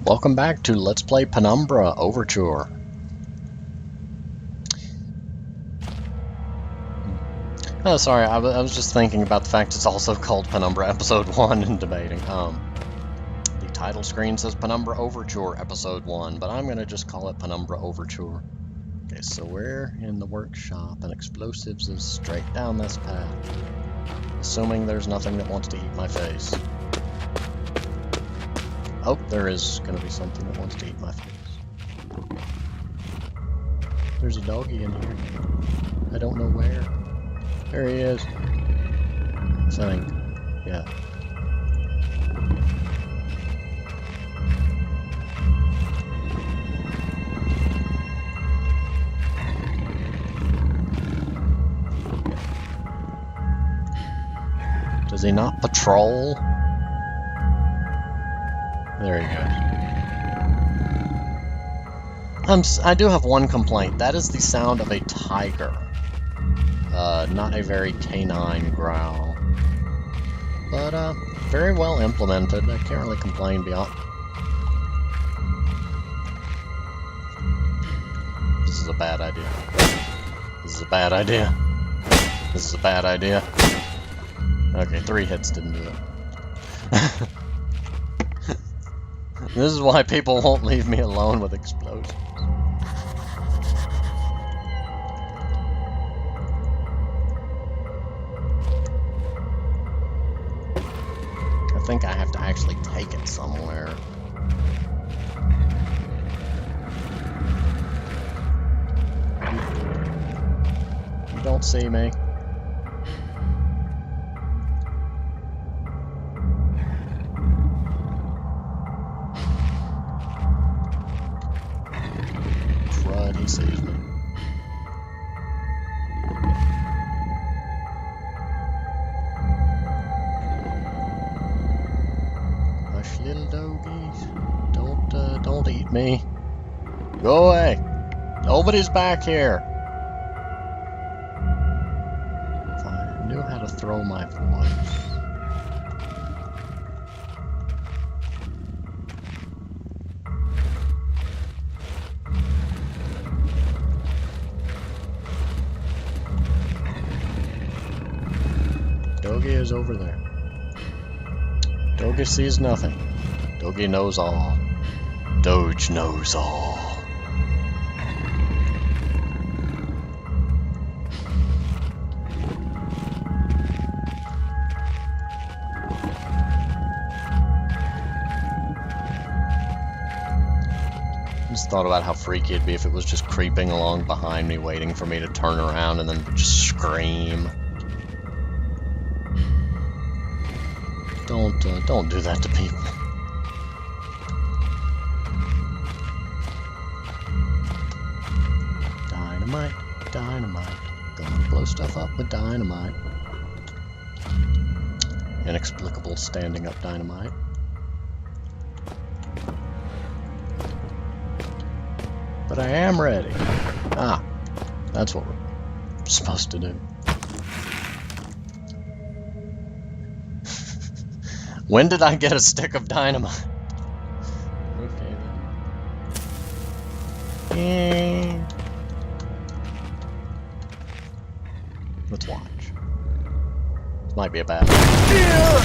Welcome back to Let's Play Penumbra Overture. Oh, sorry, I was just thinking about the fact it's also called Penumbra Episode 1 and debating. The title screen says Penumbra Overture Episode 1, but I'm going to just call it Penumbra Overture. Okay, so we're in the workshop, and explosives is straight down this path. Assuming there's nothing that wants to eat my face. Oh, there is going to be something that wants to eat my face. There's a doggy in here. I don't know where. There he is. I think. Yeah. Does he not patrol? There he goes. I do have one complaint. That is the sound of a tiger. Not a very canine growl. But, very well implemented. I can't really complain beyond... This is a bad idea. This is a bad idea. This is a bad idea. Okay, 3 hits didn't do it. This is why people won't leave me alone with explosives. I think I have to actually take it somewhere. You don't see me. He sees me. Hush, little doggies. Don't eat me. Go away. Nobody's back here. If I knew how to throw my voice. Doggy is over there. Doggy sees nothing. Doggy knows all. Doge knows all. I just thought about how freaky it'd be if it was just creeping along behind me, waiting for me to turn around and then just scream. Don't do that to people. Dynamite, dynamite. Gonna blow stuff up with dynamite. Inexplicable standing up dynamite. But I am ready. Ah, that's what we're supposed to do. When did I get a stick of dynamite? Okay then. Let's watch. This might be a bad idea.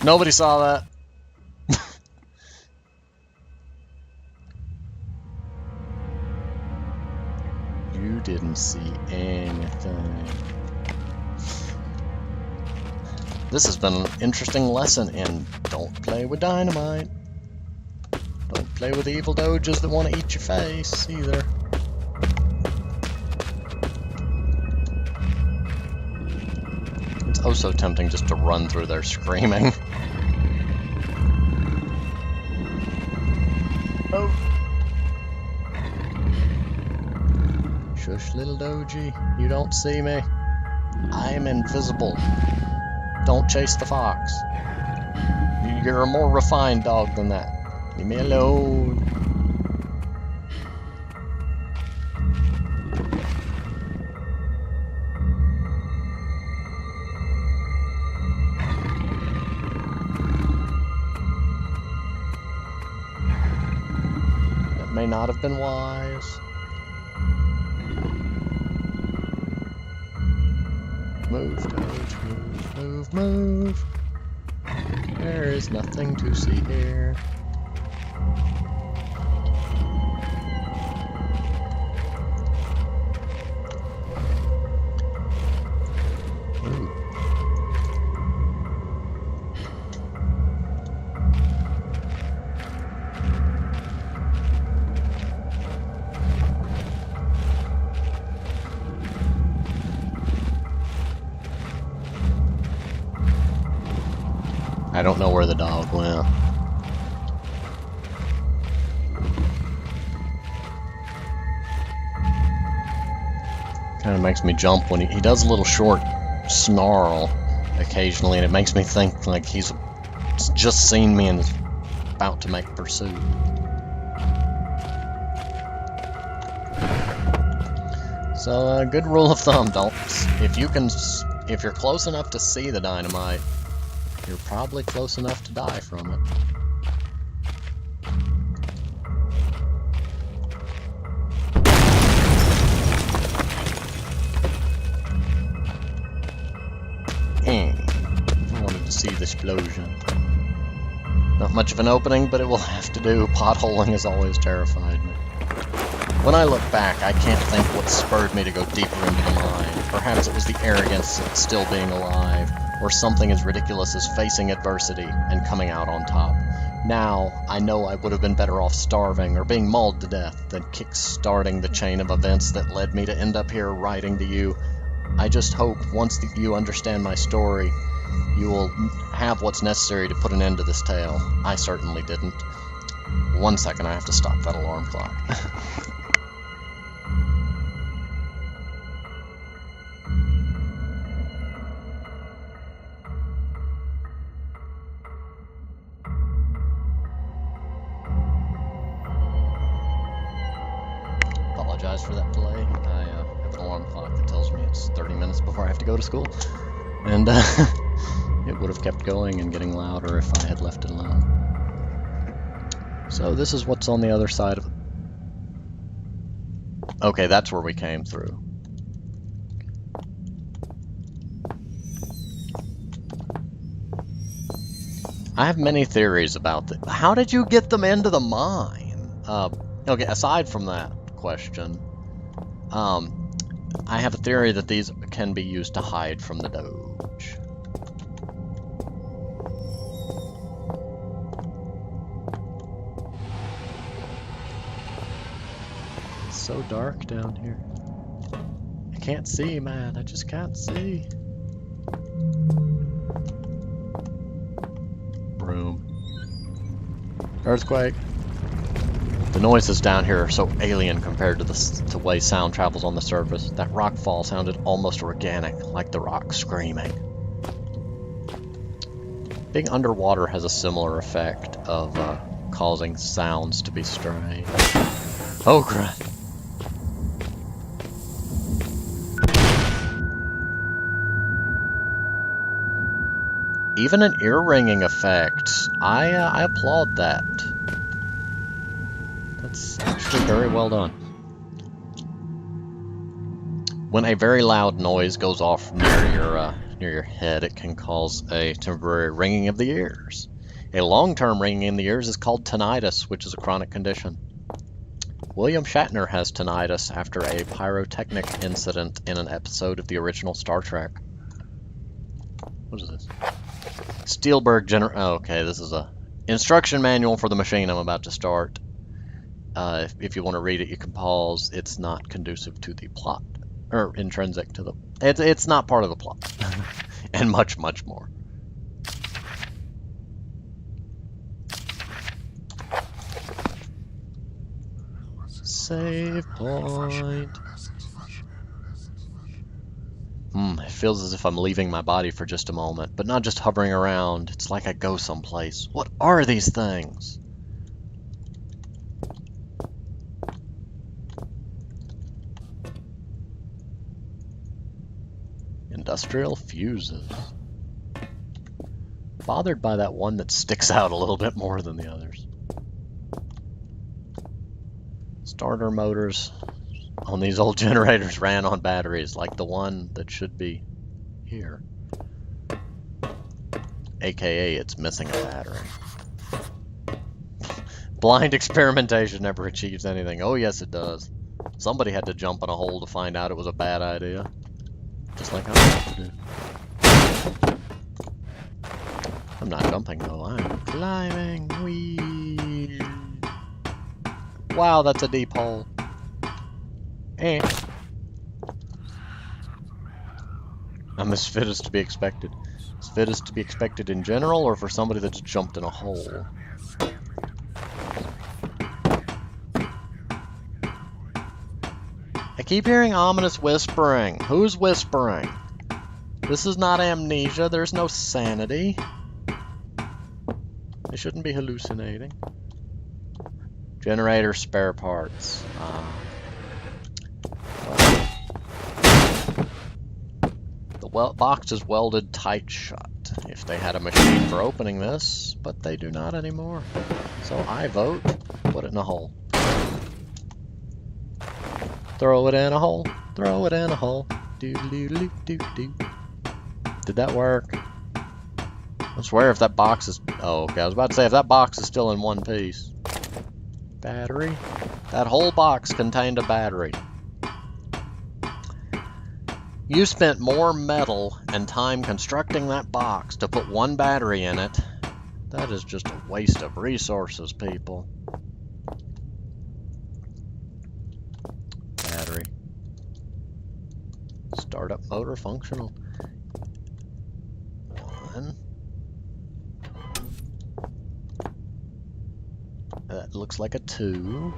Nobody saw that. You didn't see anything. This has been an interesting lesson in don't play with dynamite. Don't play with evil doges that want to eat your face, either. It's oh so tempting just to run through there screaming. Oh. Shush, little dogie. You don't see me. I'm invisible. Don't chase the fox. You're a more refined dog than that. Leave me alone. may not have been wise. Move, Toad, move, move, move. There is nothing to see here. Ooh. I don't know where the dog went. Kind of makes me jump when he does a little short snarl occasionally, and it makes me think like he's just seen me and is about to make pursuit. So, good rule of thumb, if you're close enough to see the dynamite, you're probably close enough to die from it. I wanted to see the explosion. Not much of an opening, but it will have to do. Potholing has always terrified me. When I look back, I can't think what spurred me to go deeper into the mine. Perhaps it was the arrogance of still being alive, or something as ridiculous as facing adversity and coming out on top. Now, I know I would have been better off starving or being mauled to death than kick-starting the chain of events that led me to end up here writing to you. I just hope, once you understand my story, you will have what's necessary to put an end to this tale. I certainly didn't. 1 second, I have to stop that alarm clock. Apologize for that delay. I have an alarm clock that tells me it's 30 minutes before I have to go to school. And it would have kept going and getting louder if I had left it alone. So this is what's on the other side of it. Okay, that's where we came through. I have many theories about this. How did you get them into the mine? Okay, aside from that question, I have a theory that these can be used to hide from the Doge. It's so dark down here. I can't see, man. I just can't see. Broom. Earthquake. The noises down here are so alien compared to the way sound travels on the surface. That rock fall sounded almost organic, like the rock screaming. Being underwater has a similar effect of causing sounds to be strange. Oh crap! Even an ear-ringing effect. I applaud that. That's actually very well done. When a very loud noise goes off near your head, it can cause a temporary ringing of the ears. A long-term ringing in the ears is called tinnitus, which is a chronic condition. William Shatner has tinnitus after a pyrotechnic incident in an episode of the original Star Trek. What is this? Spielberg Oh, okay, this is a instruction manual for the machine I'm about to start. If you want to read it, you can pause. It's not conducive to the plot, or intrinsic to the. It's not part of the plot, and much, much more. Save point. It feels as if I'm leaving my body for just a moment, but not just hovering around. It's like I go someplace. What are these things? Industrial fuses. Bothered by that one that sticks out a little bit more than the others. Starter motors on these old generators ran on batteries, like the one that should be here. AKA, it's missing a battery. Blind experimentation never achieves anything. Oh, yes, it does. Somebody had to jump in a hole to find out it was a bad idea. Just like I have to do. I'm not jumping, though. I'm climbing. Whee! Wow, that's a deep hole. Eh. I'm as fit as to be expected. As fit as to be expected in general, or for somebody that's jumped in a hole? I keep hearing ominous whispering. Who's whispering? This is not amnesia. There's no sanity. I shouldn't be hallucinating. Generator spare parts. The box is welded tight shut. If they had a machine for opening this, but they do not anymore. So I vote, put it in a hole. Throw it in a hole. Throw it in a hole. Do-do-do-do-do. Did that work? I swear if that box is... Oh, okay. I was about to say, if that box is still in one piece. Battery? That whole box contained a battery. You spent more metal and time constructing that box to put one battery in it. That is just a waste of resources, people. Battery. Startup motor functional. 1. That looks like a 2.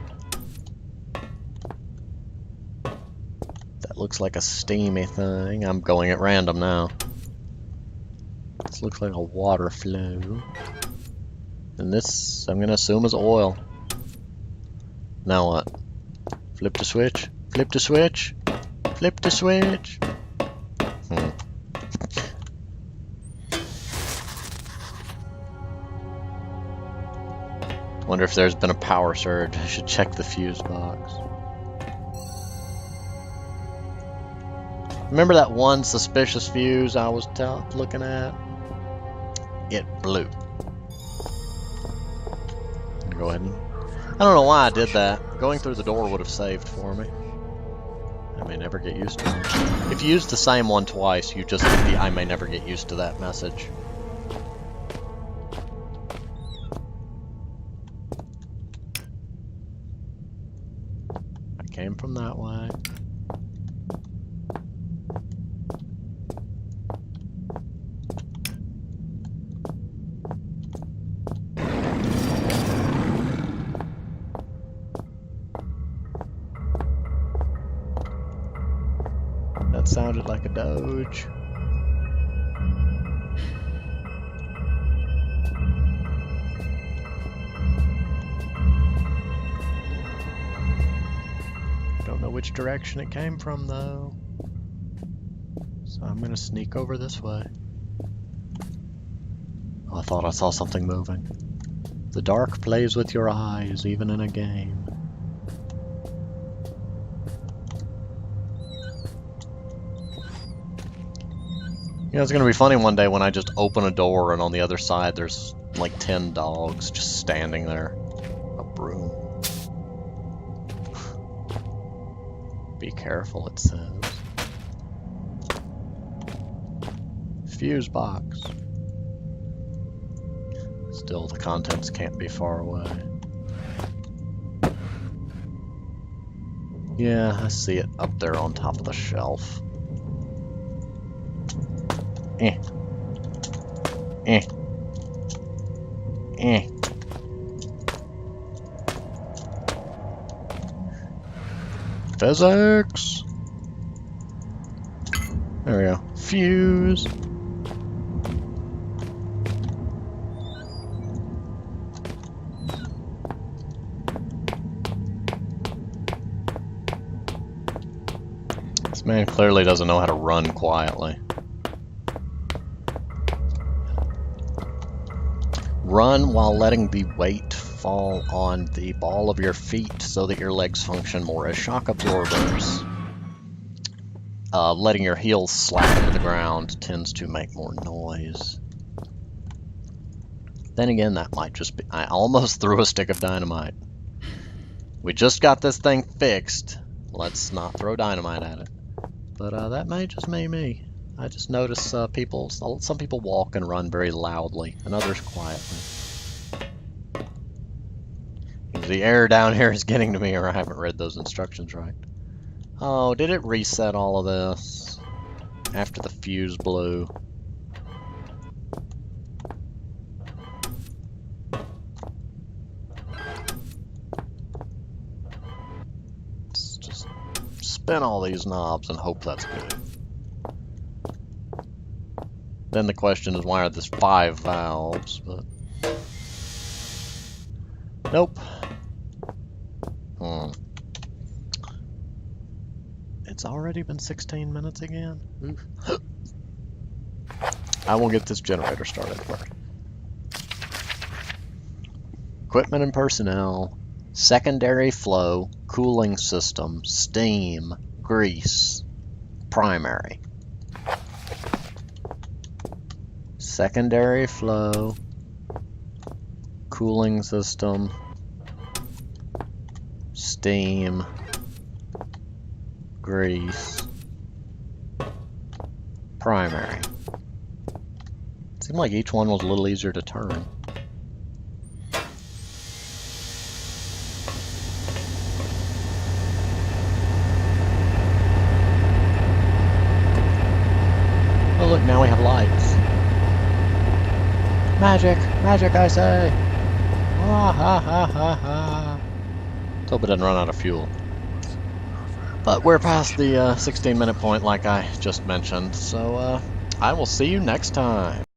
That looks like a steamy thing. I'm going at random now. This looks like a water flow. And this, I'm gonna assume, is oil. Now what? Flip the switch? Flip the switch? Flip the switch? Wonder if there's been a power surge. I should check the fuse box. Remember that one suspicious fuse I was looking at? It blew. Go ahead and... I don't know why I did that. Going through the door would have saved for me. I may never get used to it. If you use the same one twice, you just get the I may never get used to that message. I came from that way. That sounded like a Doge. Don't know which direction it came from though. So I'm gonna sneak over this way. Oh, I thought I saw something moving. The dark plays with your eyes, even in a game. You know, it's gonna be funny one day when I just open a door and on the other side there's like 10 dogs just standing there. A broom. Be careful, it says. Fuse box. Still, the contents can't be far away. Yeah, I see it up there on top of the shelf. Eh. Eh. Eh. Physics! There we go. Fuse. This man clearly doesn't know how to run quietly. Run while letting the weight fall on the ball of your feet so that your legs function more as shock absorbers. Letting your heels slap into the ground tends to make more noise. Then again, that might just be... I almost threw a stick of dynamite. We just got this thing fixed. Let's not throw dynamite at it. But that may just be me. I just notice some people walk and run very loudly, and others quietly. The air down here is getting to me, or I haven't read those instructions right. Oh, did it reset all of this after the fuse blew? Let's just spin all these knobs and hope that's good. Then the question is, why are there 5 valves? But nope. It's already been 16 minutes again. Oof. I will get this generator started first. Equipment and personnel, secondary flow, cooling system, steam, grease, primary. Secondary flow, cooling system, steam, grease, primary. It seemed like each one was a little easier to turn. Oh look, now we have lights. Magic! Magic, I say! Ah ha ha ha ha! Let's hope it doesn't run out of fuel. But we're past the 16-minute point like I just mentioned, so I will see you next time.